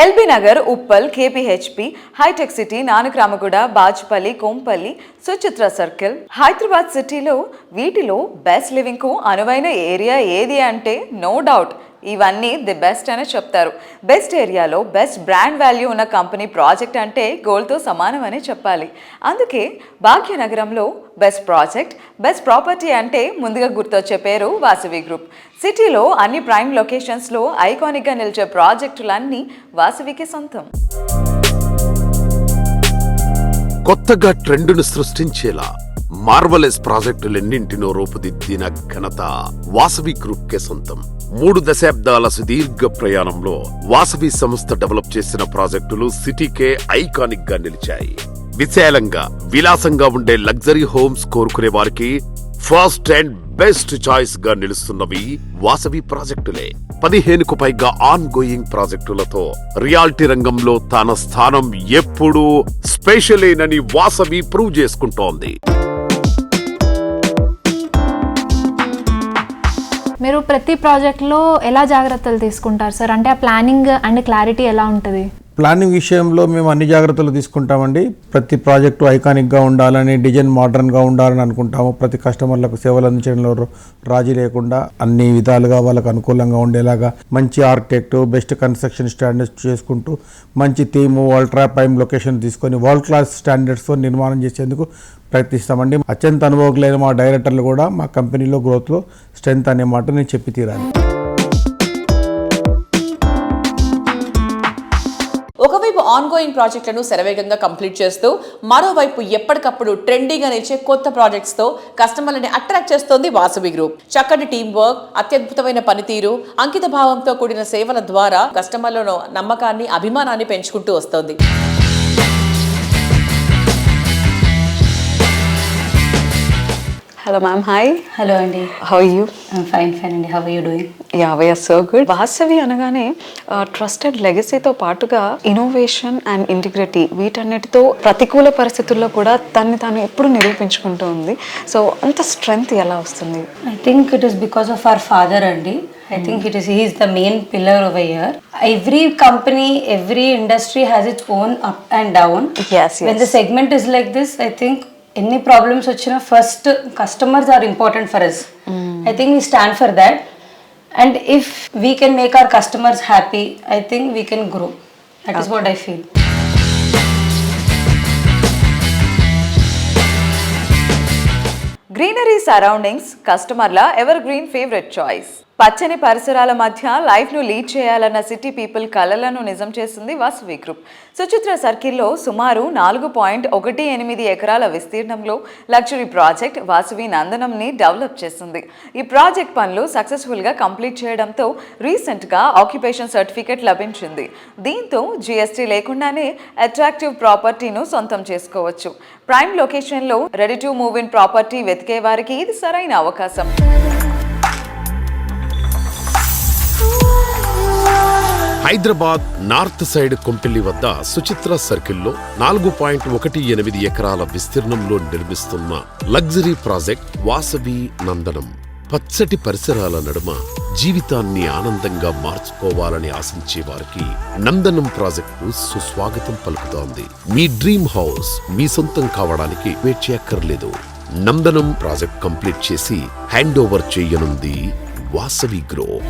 LB Nagar, Uppal, KPHB, hi-tech city, Nanakramguda, బాజ్పల్లి, Kompally, Suchitra circle, Hyderabad సిటీలో వీటిలో బెస్ట్ లివింగ్ కు అనువైన ఏరియా ఏది అంటే నో డౌట్ ఇవన్నీ ది బెస్ట్ అనే చెప్తారు. బెస్ట్ ఏరియాలో బెస్ట్ బ్రాండ్ వాల్యూ ఉన్న కంపెనీ ప్రాజెక్ట్ అంటే గోల్డ్తో సమానం అని చెప్పాలి. అందుకే భాగ్యనగరంలో బెస్ట్ ప్రాజెక్ట్, బెస్ట్ ప్రాపర్టీ అంటే ముందుగా గుర్తొచ్చే పేరు వాసవి గ్రూప్. సిటీలో అన్ని ప్రైమ్ లొకేషన్స్లో ఐకానిక్గా నిలిచే ప్రాజెక్టులన్నీ వాసవికి సొంతం. కొత్తగా ట్రెండును సృష్టించేలా మార్వలెస్ ప్రాజెక్టులెన్నింటినో రూపుదిద్దిన ఘనత వాసవి గ్రూప్ కే సొంతం. 3 దశాబ్దాల సుదీర్ఘ ప్రయాణంలో వాసవి సంస్థ డెవలప్ చేసిన ప్రాజెక్టులు సిటీకే ఐకానిక్ గా నిలిచాయి. విశాలంగా, విలాసంగా ఉండే లగ్జరీ హోమ్స్ కోరుకునే వారికి ఫస్ట్ అండ్ బెస్ట్ చాయిస్ గా నిలుస్తున్నవి వాసవి ప్రాజెక్టులే. 15కు పైగా ఆన్ గోయింగ్ ప్రాజెక్టులతో రియాలిటీ రంగంలో తన స్థానం ఎప్పుడూ స్పెషలేనని వాసవి ప్రూవ్ చేసుకుంటోంది. మీరు ప్రతి ప్రాజెక్ట్లో ఎలా జాగ్రత్తలు తీసుకుంటారు సార్? అంటే ఆ ప్లానింగ్ అండ్ క్లారిటీ ఎలా ఉంటుంది? ప్లానింగ్ విషయంలో మేము అన్ని జాగ్రత్తలు తీసుకుంటామండి. ప్రతి ప్రాజెక్టు ఐకానిక్గా ఉండాలని, డిజైన్ మోడర్న్గా ఉండాలని అనుకుంటాము. ప్రతి కస్టమర్లకు సేవలు అందించడంలో రాజీ లేకుండా అన్ని విధాలుగా వాళ్ళకు అనుకూలంగా ఉండేలాగా మంచి ఆర్కిటెక్ట్, బెస్ట్ కన్స్ట్రక్షన్ స్టాండర్డ్స్ చేసుకుంటూ మంచి థీము, అల్ట్రా ప్రైమ్ లొకేషన్ తీసుకొని వరల్డ్ క్లాస్ స్టాండర్డ్స్తో నిర్మాణం చేసేందుకు ప్రయత్నిస్తామండి. అత్యంత అనుభవజ్ఞులైన మా డైరెక్టర్లు కూడా మా కంపెనీలో గ్రోత్లో స్ట్రెంత్ అనే మాట నేను చెప్పి తీరాలి. ఒకవైపు ఆన్గోయింగ్ ప్రాజెక్టులను శరవేగంగా కంప్లీట్ చేస్తూ మరోవైపు ఎప్పటికప్పుడు ట్రెండీగా నిలిచే కొత్త ప్రాజెక్ట్స్తో కస్టమర్లని అట్రాక్ట్ చేస్తోంది వాసవి గ్రూప్. చక్కటి టీం వర్క్, అత్యద్భుతమైన పనితీరు, అంకిత భావంతో కూడిన సేవల ద్వారా కస్టమర్లలో నమ్మకాన్ని, అభిమానాన్ని పెంచుకుంటూ వస్తోంది. Hello ma'am, hi. Hello Andy. How are you? I'm fine Andy. How are you doing? Yeah, we are so good. Vasavi అనగానే ట్రస్టెడ్ లెగసీతో పాటుగా ఇన్నోవేషన్ అండ్ ఇంటిగ్రిటీ వీటన్నిటితో ప్రతికూల పరిస్థితుల్లో కూడా తన్ని తాను ఎప్పుడు నిరూపించుకుంటూ ఉంది. సో అంత స్ట్రెంగ్త్ ఎలా వస్తుంది? I think it is because of our father Andy. I think he is the main pillar over here. Every company, every industry has its own up and down. Yes. When the segment is like this, I think any problems వచ్చినా first customers are important for us. I think we stand for that, and if we can make our customers happy, I think we can grow. That is what I feel. Greenery surroundings కస్టమర్ల ever green favourite choice. పచ్చని పరిసరాల మధ్య లైఫ్ను lead చేయాలన్న city people కలలను నిజం చేస్తుంది Vasavi group. Suchitra సర్కిల్లో సుమారు 4.18 ఎకరాల విస్తీర్ణంలో లగ్జరీ ప్రాజెక్ట్ వాసవి నందనంని డెవలప్ చేస్తుంది. ఈ ప్రాజెక్ట్ పనులు సక్సెస్ఫుల్గా కంప్లీట్ చేయడంతో రీసెంట్గా ఆక్యుపేషన్ సర్టిఫికెట్ లభించింది. దీంతో జీఎస్టీ లేకుండానే అట్రాక్టివ్ ప్రాపర్టీను సొంతం చేసుకోవచ్చు. ప్రైమ్ లొకేషన్లో ready to move in property వెతికే వారికి ఇది సరైన అవకాశం. హైదరాబాద్ నార్త్ సైడ్ కొంపెల్లి వద్ద సుచిత్ర సర్కిల్లో 4.18 ఎకరాల విస్తీర్ణంలో నిర్మిస్తున్న లగ్జరీ ప్రాజెక్ట్ వాసవి నందనం. పచ్చటి పరిసరాల నడుమ జీవితాన్ని ఆనందంగా మార్చుకోవాలని ఆశించే వారికి నందనం ప్రాజెక్టు సుస్వాగతం పలుకుతోంది. మీ డ్రీమ్ హౌస్ మీ సొంతం కావడానికి వెయిట్ చేయక్కర్లేదు. నందనం ప్రాజెక్ట్ కంప్లీట్ చేసి హ్యాండ్ ఓవర్ చేయనుంది వాసవి గ్రూప్.